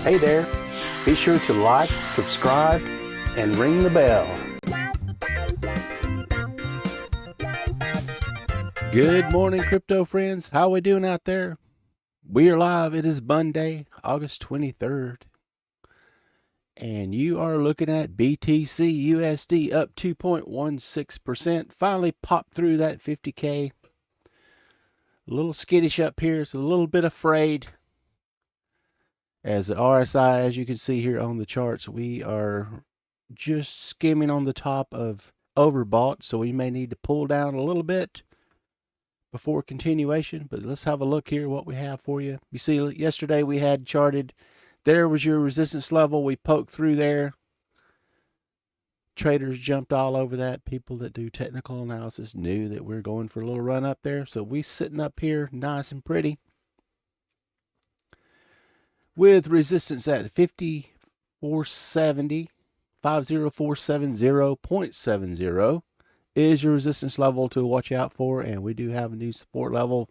Hey there, be sure to like, subscribe, and ring the bell. Good morning, crypto friends. How we doing out there? We are live. It is Monday, August 23rd. And you are looking at BTC/USD up 2.16%. Finally popped through that 50K. A little skittish up here. It's a little bit afraid. As the RSI, as you can see here on the charts, we are just skimming on the top of overbought. So we may need to pull down a little bit before continuation. But let's have a look here what we have for you. You see, yesterday we had charted. There was your resistance level. We poked through there. Traders jumped all over that. People that do technical analysis knew that we're going for a little run up there. So we sitting up here nice and pretty, with resistance at 5470, 50470.70 is your resistance level to watch out for. And we do have a new support level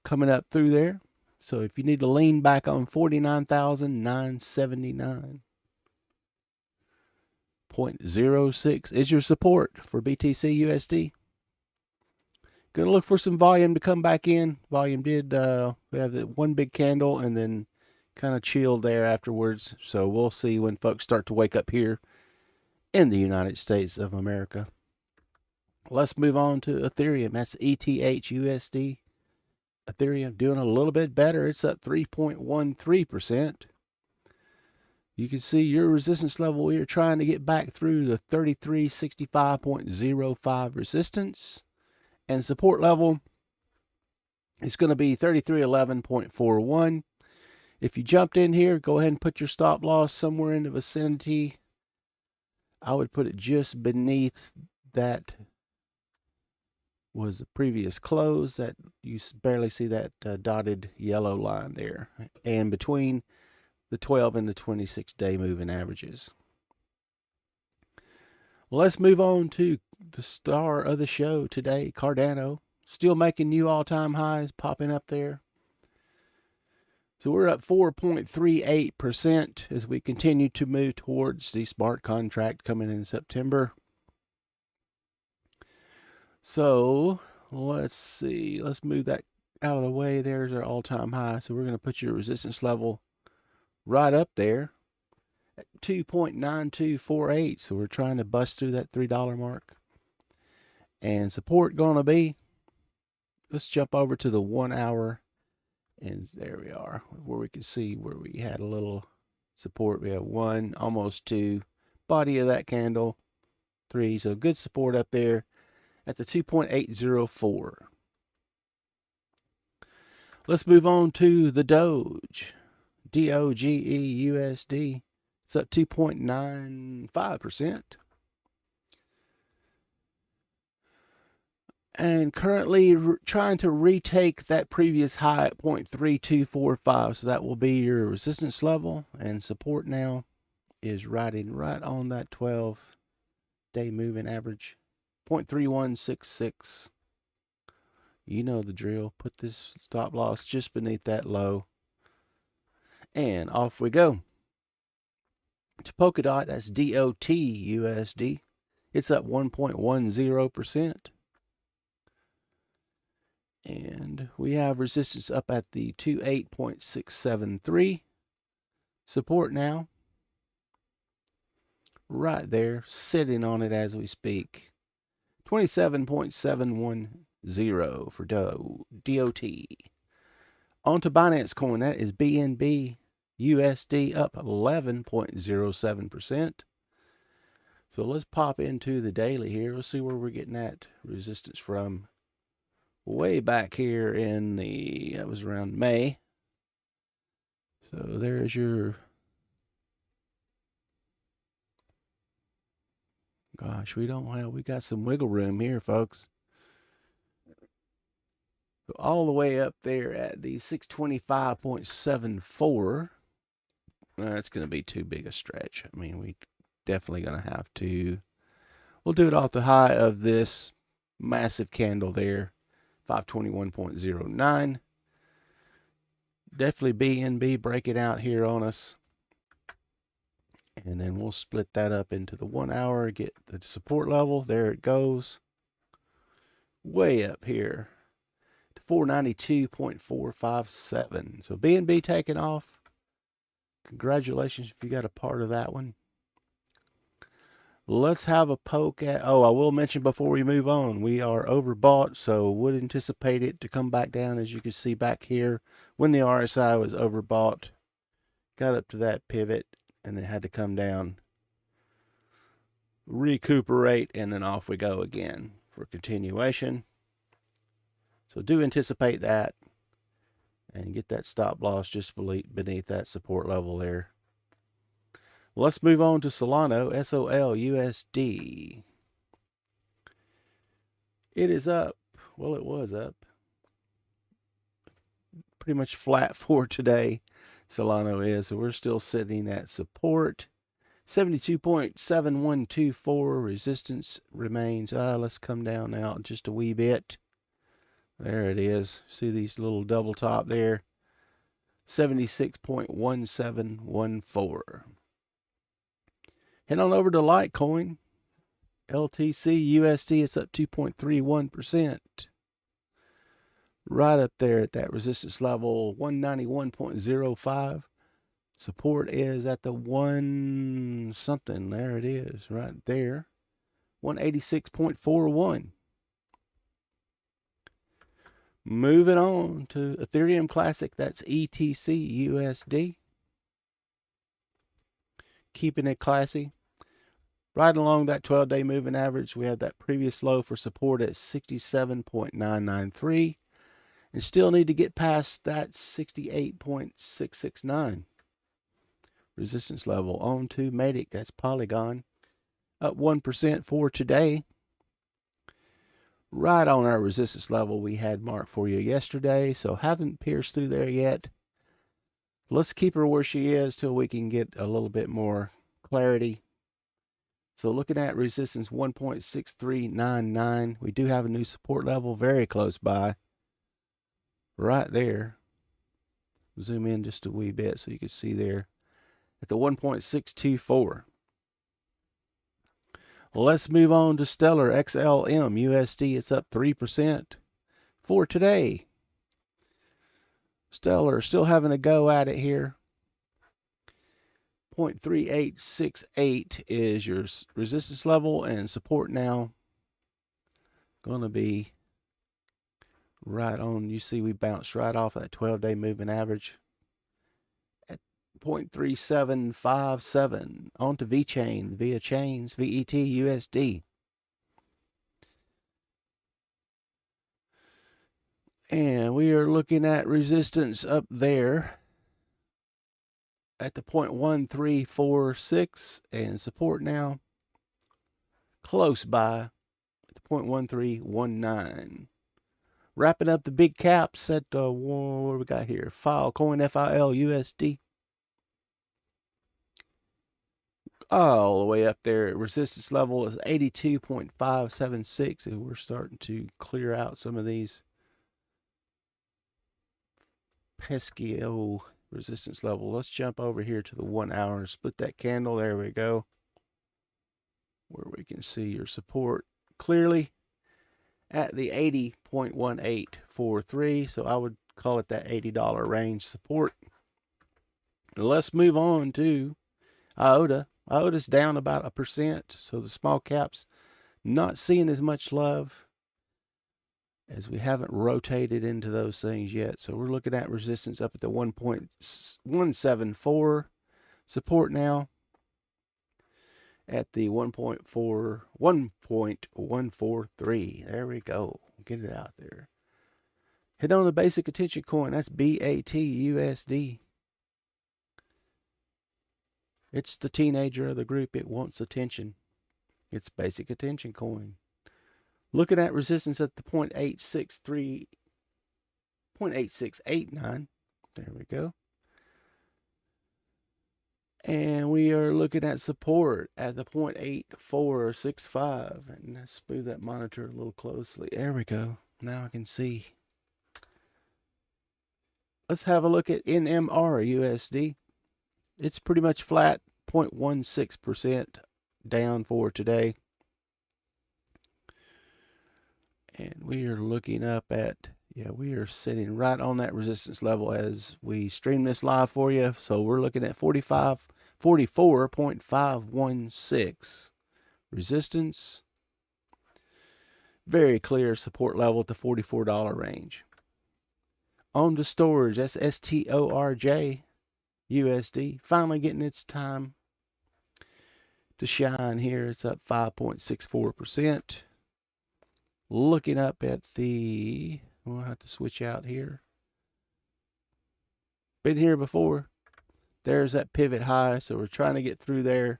coming up through there. So if you need to lean back on 49,979.06 is your support for BTC/USD. Gonna look for some volume to come back in. Volume did, we have that one big candle and then kind of chilled there afterwards. So we'll see when folks start to wake up here in the United States of America. Let's move on to Ethereum. That's ETH/USD. Ethereum doing a little bit better. It's up 3.13%. You can see your resistance level. We are trying to get back through the 3365.05 resistance. And support level is going to be 3311.41. If you jumped in here, go ahead and put your stop loss somewhere in the vicinity. I would put it just beneath that was the previous close. That you barely see that dotted yellow line there, and between the 12 and the 26-day moving averages. Let's move on to the star of the show today, Cardano. Still making new all-time highs, popping up there. So we're up 4.38% as we continue to move towards the smart contract coming in September. So let's see. Let's move that out of the way. There's our all-time high. So we're going to put your resistance level right up there at 2.9248. So we're trying to bust through that $3 mark. And support going to be, let's jump over to the 1 hour. And there we are, where we can see where we had a little support. We have 1, almost 2, body of that candle, 3. So good support up there at the 2.804. Let's move on to the Doge. DOGE/USD. It's up 2.95%. And currently trying to retake that previous high at 0.3245. So that will be your resistance level. And support now is riding right on that 12-day moving average. 0.3166. You know the drill. Put this stop loss just beneath that low. And off we go. To PolkaDot, that's DOT/USD. It's up 1.10%. And we have resistance up at the 28.673. Support now, right there, sitting on it as we speak. 27.710 for DOT. On to Binance Coin. That is BNB/USD, up 11.07%. So let's pop into the daily here. Let's see where we're getting that resistance from. Way back here in that was around May. So there's your, gosh, we got some wiggle room here, folks. So all the way up there at the 625.74. That's going to be too big a stretch. I mean, we definitely going to have to, we'll do it off the high of this massive candle there. 521.09. Definitely BNB breaking out here on us. And then we'll split that up into the 1 hour, get the support level. There it goes. Way up here to 492.457. So BNB taking off. Congratulations if you got a part of that one. Let's have a poke at, I will mention before we move on, we are overbought, so would anticipate it to come back down, as you can see back here. When the RSI was overbought, got up to that pivot, and it had to come down, recuperate, and then off we go again for continuation. So do anticipate that, and get that stop loss just beneath that support level there. Let's move on to Solana, SOL-USD. It is up. Well, it was up. Pretty much flat for today, Solana is. So we're still sitting at support. 72.7124. Resistance remains. Let's come down now just a wee bit. There it is. See these little double top there? 76.1714. Head on over to Litecoin, LTC USD. It's up 2.31%. Right up there at that resistance level, 191.05. Support is at the 1 something. There it is, right there. 186.41. Moving on to Ethereum Classic. That's ETC USD. Keeping it classy. Right along that 12-day moving average, we had that previous low for support at 67.993. And still need to get past that 68.669. Resistance level. On to MATIC. That's Polygon. Up 1% for today. Right on our resistance level we had marked for you yesterday. So haven't pierced through there yet. Let's keep her where she is till we can get a little bit more clarity. So looking at resistance 1.6399. We do have a new support level very close by. Right there. Zoom in just a wee bit so you can see there at the 1.624. Let's move on to Stellar XLM USD. It's up 3% for today. Stellar still having a go at it here. 0.3868 is your resistance level, and support now going to be right on. You see we bounced right off that 12-day moving average at 0.3757. On to Vechain, Vechain's VET USD. And we are looking at resistance up there at the 0.1346, and support now close by at the 0.1319. Wrapping up the big caps at what do we got here? Filecoin FIL-USD. All the way up there. Resistance level is 82.576, and we're starting to clear out some of these pesky old resistance level. Let's jump over here to the 1 hour and split that candle. There we go. Where we can see your support clearly at the 80.1843. So I would call it that $80 range support. Let's move on to IOTA. IOTA's down about 1%. So the small caps not seeing as much love, as we haven't rotated into those things yet. So we're looking at resistance up at the 1.174. Support now at the 1.143. There we go. Get it out there. Hit on the basic attention coin. That's BATUSD. It's the teenager of the group. It wants attention. It's basic attention coin. Looking at resistance at the 0.8689. There we go. And we are looking at support at the 0.8465. And let's move that monitor a little closely. There we go. Now I can see. Let's have a look at NMR USD. It's pretty much flat, 0.16% down for today. And we are looking up at, we are sitting right on that resistance level as we stream this live for you. So we're looking at 44.516 resistance. Very clear support level at the $44 range. On to Storj, that's STORJ USD. Finally getting its time to shine here. It's up 5.64%. Looking up at the, we'll have to switch out here. Been here before. There's that pivot high, so we're trying to get through there.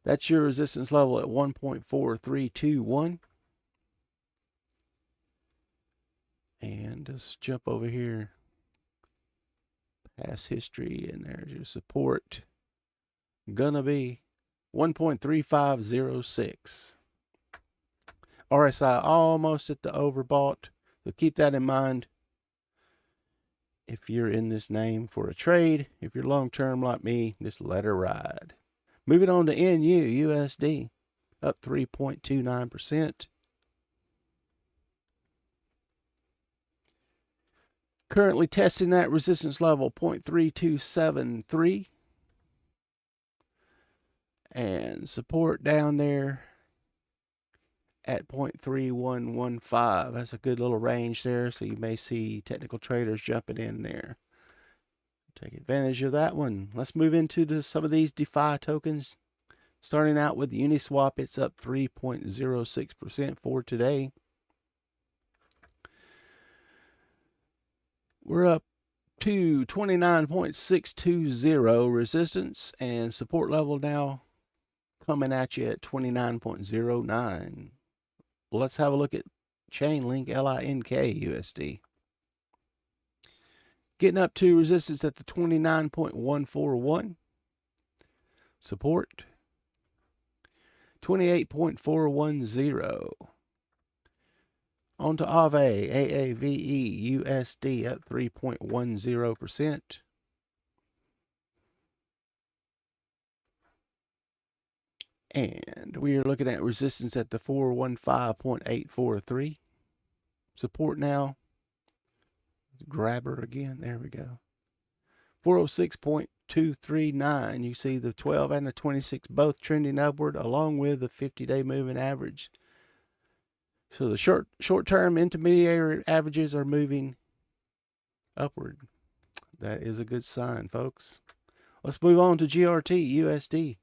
That's your resistance level at 1.4321. And let's jump over here. Past history, and there's your support. Gonna be 1.3506. RSI almost at the overbought, so keep that in mind if you're in this name for a trade. If you're long term like me, just let her ride. Moving on to NU USD, up 3.29%. Currently testing that resistance level 0.3273 and support down there at 0.3115. That's a good little range there, so you may see technical traders jumping in there. Take advantage of that one. Let's move into some of these DeFi tokens. Starting out with Uniswap, it's up 3.06% for today. We're up to 29.620 resistance, and support level now coming at you at 29.09. Let's have a look at Chainlink, LINK USD. Getting up to resistance at the 29.141. Support 28.410. On to Aave, AAVE USD, up 3.10%. And we are looking at resistance at the 415.843. Support now. Grab her again. There we go. 406.239. You see the 12 and the 26 both trending upward, along with the 50-day moving average. So the short-term intermediary averages are moving upward. That is a good sign, folks. Let's move on to GRT USD.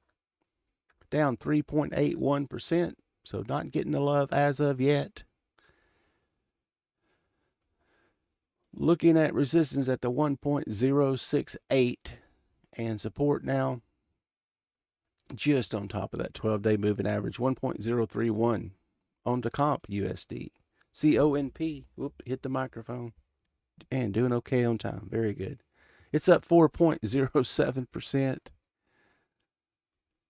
Down 3.81%, so not getting the love as of yet. Looking at resistance at the 1.068 and support now just on top of that 12-day moving average, 1.031. On to Comp USD. CONP. Whoop, hit the microphone. And doing okay on time. Very good. It's up 4.07%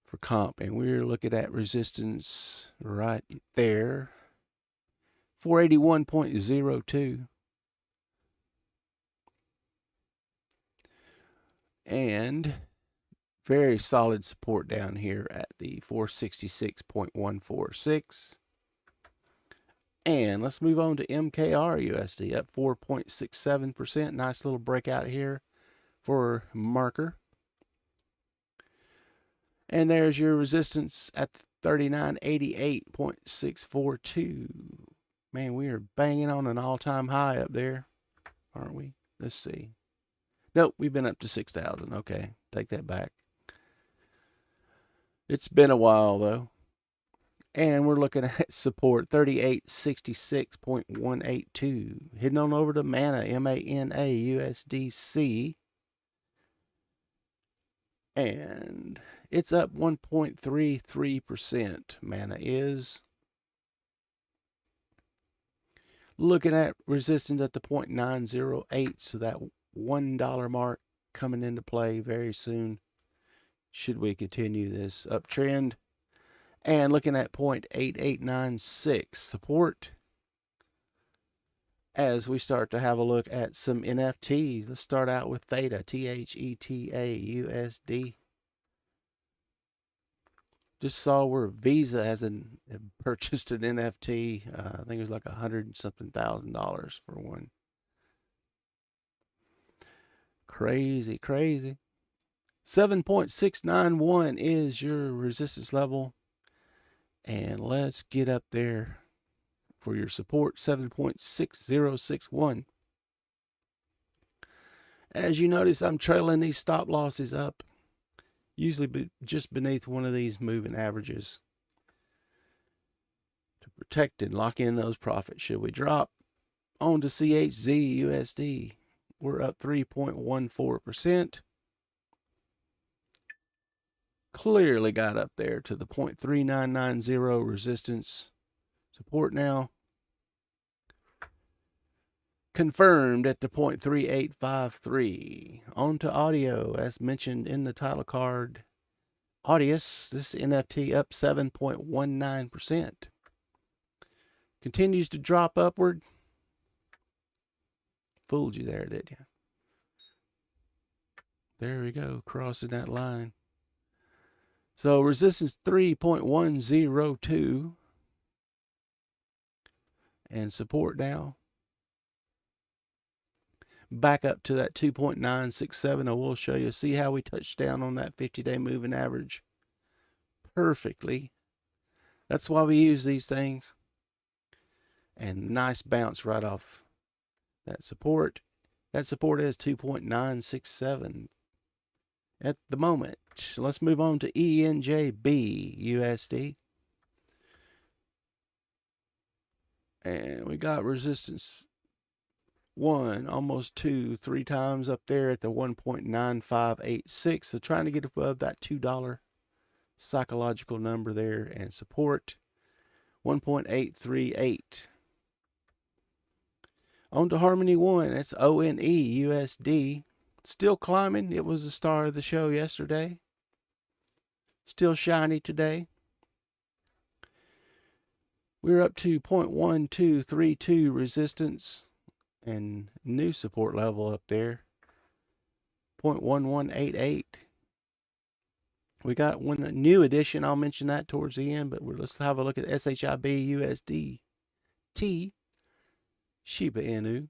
for Comp. And we're looking at resistance right there. 481.02. And very solid support down here at the 466.146. And let's move on to MKR USD, up 4.67%. Nice little breakout here for marker. And there's your resistance at 3988.642. Man, we are banging on an all-time high up there, aren't we? Let's see. Nope, we've been up to 6,000. Okay, take that back. It's been a while, though. And we're looking at support 3866.182. Heading on over to Mana, MANA USDC. And it's up 1.33%. Mana is. Looking at resistance at the 0.908. So that $1 mark coming into play very soon. Should we continue this uptrend? And looking at 0.8896 support as we start to have a look at some NFTs. Let's start out with Theta, Theta USD. Just saw where Visa has purchased an NFT. I think it was like $100-something thousand for one. Crazy, crazy. 7.691 is your resistance level. And let's get up there for your support, 7.6061. As you notice, I'm trailing these stop losses up, usually just beneath one of these moving averages, to protect and lock in those profits. Should we drop on to CHZ USD, we're up 3.14%. Clearly got up there to the 0.3990 resistance support now. Confirmed at the 0.3853. On to audio, as mentioned in the title card. Audius, this NFT up 7.19%. Continues to drop upward. Fooled you there, didn't you? There we go, crossing that line. So resistance 3.102. And support now. Back up to that 2.967. I will show you. See how we touched down on that 50-day moving average perfectly. That's why we use these things. And nice bounce right off that support. That support is 2.967 at the moment. Let's move on to ENJB USD. And we got resistance 1, almost 2, 3 times up there at the 1.9586. So trying to get above that $2 psychological number there, and support 1.838. On to Harmony One. That's ONE USD. Still climbing. It was the star of the show yesterday. Still shiny today. We're up to 0.1232 resistance and new support level up there, 0.1188. We got one new addition. I'll mention that towards the end, but let's have a look at SHIB USD T, Shiba Inu.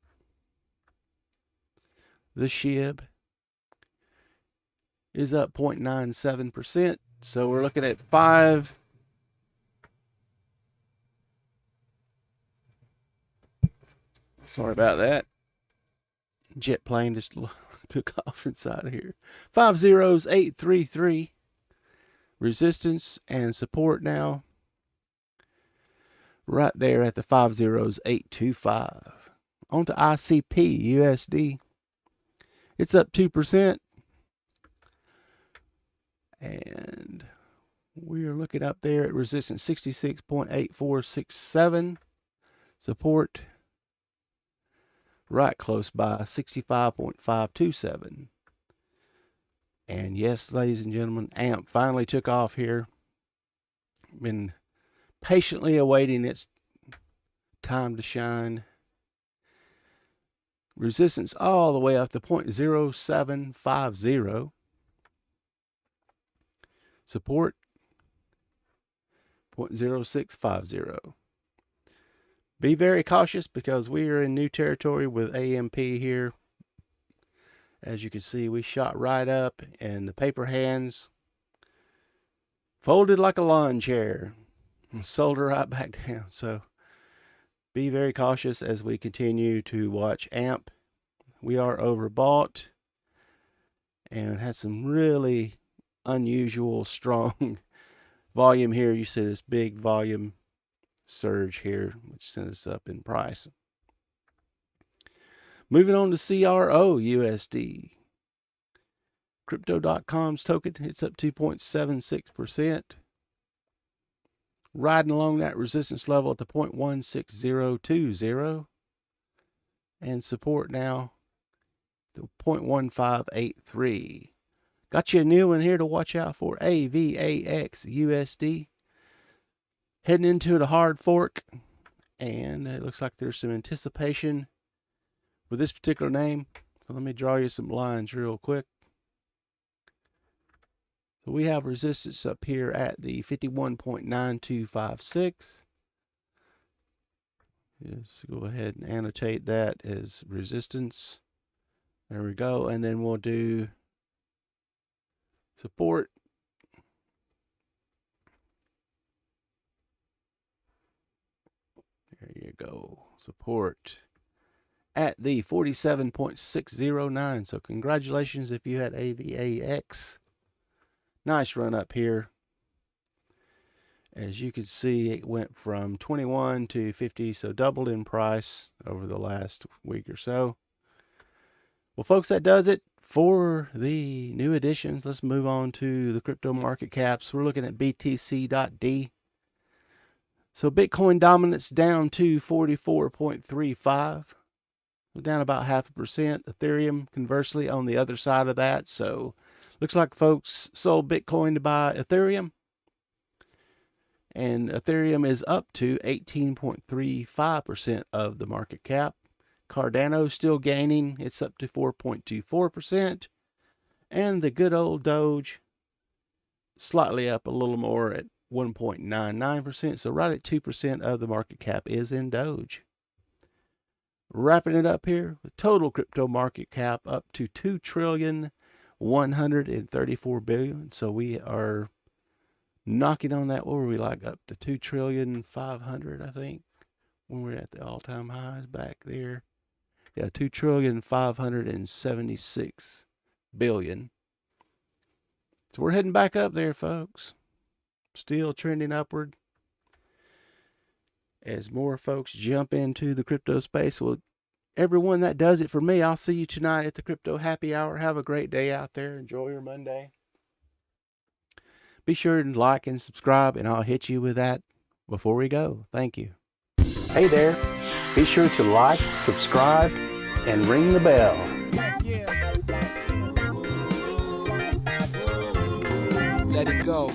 The SHIB is up 0.97%. So we're looking at 5. Sorry about that. Jet plane just took off inside of here. 50833. Resistance and support now. Right there at the 50825. On to ICP USD. It's up 2%. And we are looking up there at resistance 66.8467. Support right close by 65.527. And yes, ladies and gentlemen, AMP finally took off here. Been patiently awaiting its time to shine. Resistance all the way up to 0.0750. Support 0.0650. Be very cautious because we are in new territory with AMP here. As you can see, we shot right up and the paper hands folded like a lawn chair and sold her right back down. So be very cautious as we continue to watch AMP. We are overbought and had some really unusual strong volume here. You see this big volume surge here, which sent us up in price. Moving on to CRO USD. Crypto.com's token, it's up 2.76%. Riding along that resistance level at the 0.16020. And support now to 0.1583. Got you a new one here to watch out for. AVAX USD. Heading into the hard fork. And it looks like there's some anticipation with this particular name. So let me draw you some lines real quick. So we have resistance up here at the 51.9256. Just go ahead and annotate that as resistance. There we go. And then we'll do support. There you go. Support at the 47.609. So congratulations if you had AVAX. Nice run up here. As you can see, it went from 21 to 50, so doubled in price over the last week or so. Well, folks, that does it for the new additions. Let's move on to the crypto market caps. We're looking at BTC.D. So Bitcoin dominance down to 44.35. Down about 0.5%. Ethereum, conversely, on the other side of that. So looks like folks sold Bitcoin to buy Ethereum. And Ethereum is up to 18.35% of the market cap. Cardano still gaining. It's up to 4.24%. And the good old Doge slightly up a little more at 1.99%. So right at 2% of the market cap is in Doge. Wrapping it up here, the total crypto market cap up to $2.134 trillion. So we are knocking on that. What were we like? Up to $2.5 trillion, I think, when we're at the all-time highs back there. Yeah, $2.576 trillion. So we're heading back up there, folks. Still trending upward as more folks jump into the crypto space. Well, everyone, that does it for me. I'll see you tonight at the Crypto Happy Hour. Have a great day out there. Enjoy your Monday. Be sure to like and subscribe, and I'll hit you with that before we go. Thank you. Hey there. Be sure to like, subscribe, and ring the bell. Let it go.